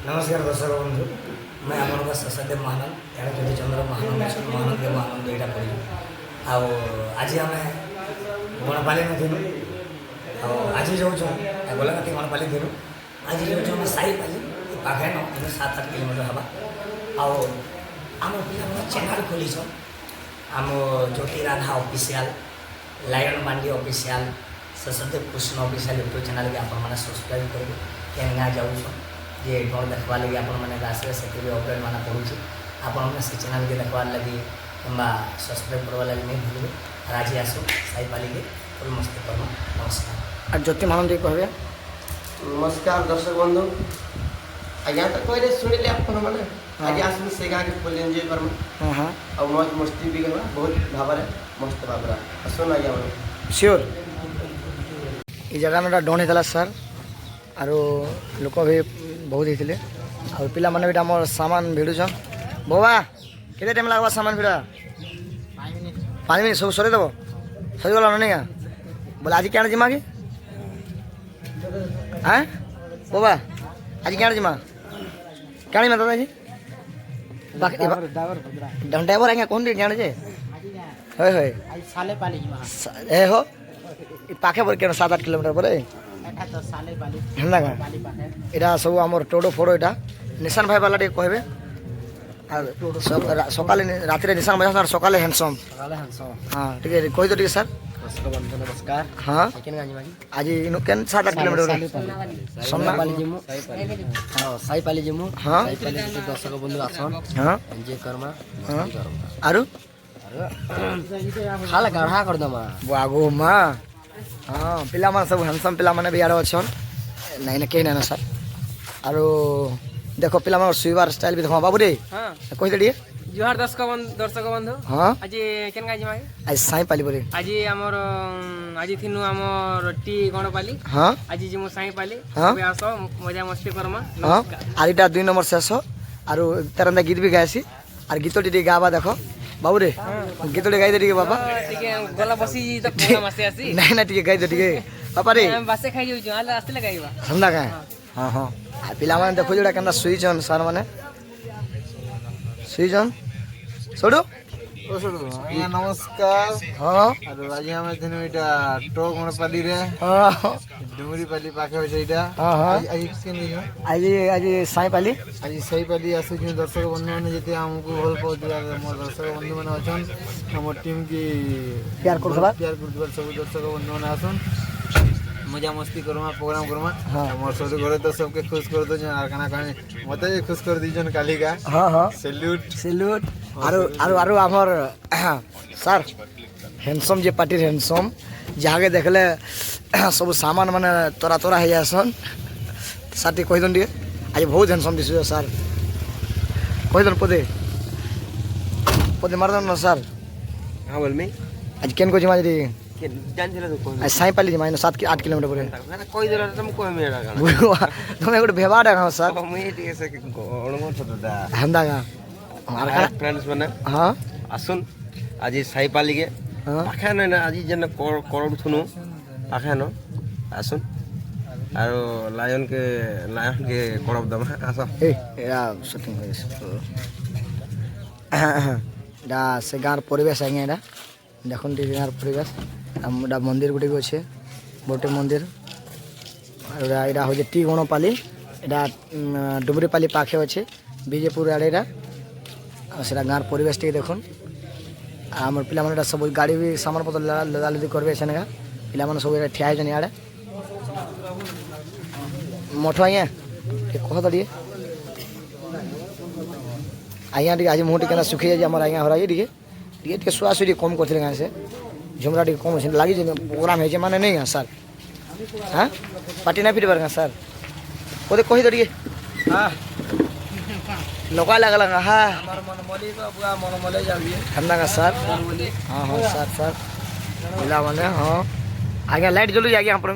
नमस्कार दर्शक बंधु मैं आपन सशदेव महानंद यार ज्योति चंद्र महानंद महानंद देव महानंद यहाँ पढ़ी आज आम गणपाली में थी आज जाऊँ गोलाघाटी गणपाली थी आज जाऊँ साई पाली पाखे न 7-8 किलोमीटर हवा आम पे चैनल खोली आम ज्योति राधा ऑफिशियल लायन मांडी ऑफिशियल सशदेव कृष्ण ऑफिशियल यूट्यूब चैनल के आपने सब्सक्राइब करेंगे क्या जाऊँ ये कौन देखवा लगे आपने आसवे से अपडेट माना पड़ूँ आपने से चैनल के देखवार लगे कि सब्सक्राइब करवा लगे नहीं भूलेंगे और आज आसो साई पाली के फुल मस्ती करमा नमस्कार। और ज्योति महानंद कहे नमस्कार दर्शक बंधु आज्ञा तो कहे शुणिले आप मैंने आज आसू से गाँव के फुल एंजॉय करमा और मौज मस्ती भी करवा बहुत भाव मस्त भाव सुन आज्ञा मैंने श्योर ये जगह में डन होता सर आर लोक भी बहुत होते और पिला माने भी आम सामान भिड़ुछन बाबा के टाइम लगवा सामान भिड़ा 5 मिनट सब सर देव सरीगल नहीं बोले आज क्या जिमा कि हाँ बाबा आज क्या जिमा क्या दादा जी ड्राइवर आज्ञा कौन जाने जे हे हे हो पाखे पर क्या 7-8 किलोमीटर पर यहाँ सब आम टोडो फोड़ो यहाँ निशान भाई वाला कहे सकाले राति निशान भाई सर सकाले हैंडसम हाँ ठीक है कही तो सर नमस्कार हाँ आज इन 7-8 किलोमीटर साई पाली जिमु हाँ दर्शक बंधु आसन हाँ एंजॉय करमा हाँ आरु खाला गाढ़ा कर दमा बागो माँ हाँ पिला मान सब हैंडसम पिला माने भी यार अच्छा नहीं ना कहीं ना सर आरो देखो पिला मान सुइबार स्टाइल भी देखो बाबू रे हां कहि दे जोहार दर्शक बंधु हां आज केन गाजी मागे आज साई पाली बोले आज हमर आज थिनु हमर टी गणपाली हां आज जिमु साई पाली हाँ? सबे आसो मजा मस्ती करमा हां आरिटा 2 नंबर शेष आरो तरंदा गीत भी गायसी आर गीतटी गावा देखो बाबू रे गीत गाई दे बाबा ठीक है गला बसी तो पूरा मस्ती आसी नहीं ना गाई दे पापा रे हम बसे खाई जाऊ आले आस्ते लगाइबा समझा का हां हां पिला माने देखो जोड़ा केना सुइजन सर माने सुइजन छोड़ो नमस्कार हाँ आज हम इटा टो गणपाली रे हाँ डुंगरी पाली पाखे होइछ इटा हाँ हाँ आज केन दिनो आज आज साई पाली आज सही पाली आसु दर्शक बंधु मैंने जीते हमको भल पाउथिबा मोर दर्शक बंधु मैंने अछन हमर टीम की प्यार करथबा सब दर्शक बंधु मैंने आसन मजा मस्ती करमा प्रोग्राम करमा हाँ। मोर सब घरे तो सबके खुश कर दो आर खाना खाने मते भी खुश कर दीजन काली का हाँ हाँ सैल्यूट सैल्यूट आरो आरो आरो हमर सर हैंडसम जे पार्टी हैंडसम जहाँ देखले सब सामान माने तोरा तोरा है जासन साथी कहि दन दिए आज बहुत हैंडसम दिस सर कहि दन पदे पदे मार दन सर हां बोल मी आज केन को जिमा दी जान छिला तो कोन आज साई पाली जिमा 7-8 किलोमीटर परे मैंने कोई दिला तुम कोई मेरा गाना तुम एक व्यवहार है सर मैं ठीक से गणगण छतदा हंदा का हमारा फ्रेंड्स बने हाँ आसुन आज साई पाली के हाँ पाखे ना आज जन करोड़ थुनु पाखे न आसुन आरो लायन के करब दम आसो ए एरा शूटिंग डा से गाँव परिवेश आगे एटा देखुन गाँव परिवेश आमटा मंदिर गुटे भी अच्छे गोटे मंदिर यहाँ हूँ टी गणपाली यहाँ डुबरीपाली पाखे अच्छे विजयपुर आड़े से गाँव परिवेश टी देखुन आम पे सब गाड़ी भी सामान पत्र लदालदी करवे से पे सब ठिया होने इे मठ आज्ञा कह तो टे आज्ञा टे आज मुँह टे सुखी जाए आम आज्ञा हर टे टे शुआशुई कम करते गाँव से झुमरा टे कम अच्छे लगी प्रोग्राम है माने नहीं है सर हाँ पार्टी ना फिर बार सर वो कही तो टे हाँ लोका लगल हाँ ठंडा का सर हाँ हाँ सर सर मिला मैंने हाँ आज्ञा लाइट जलू आज्ञा आप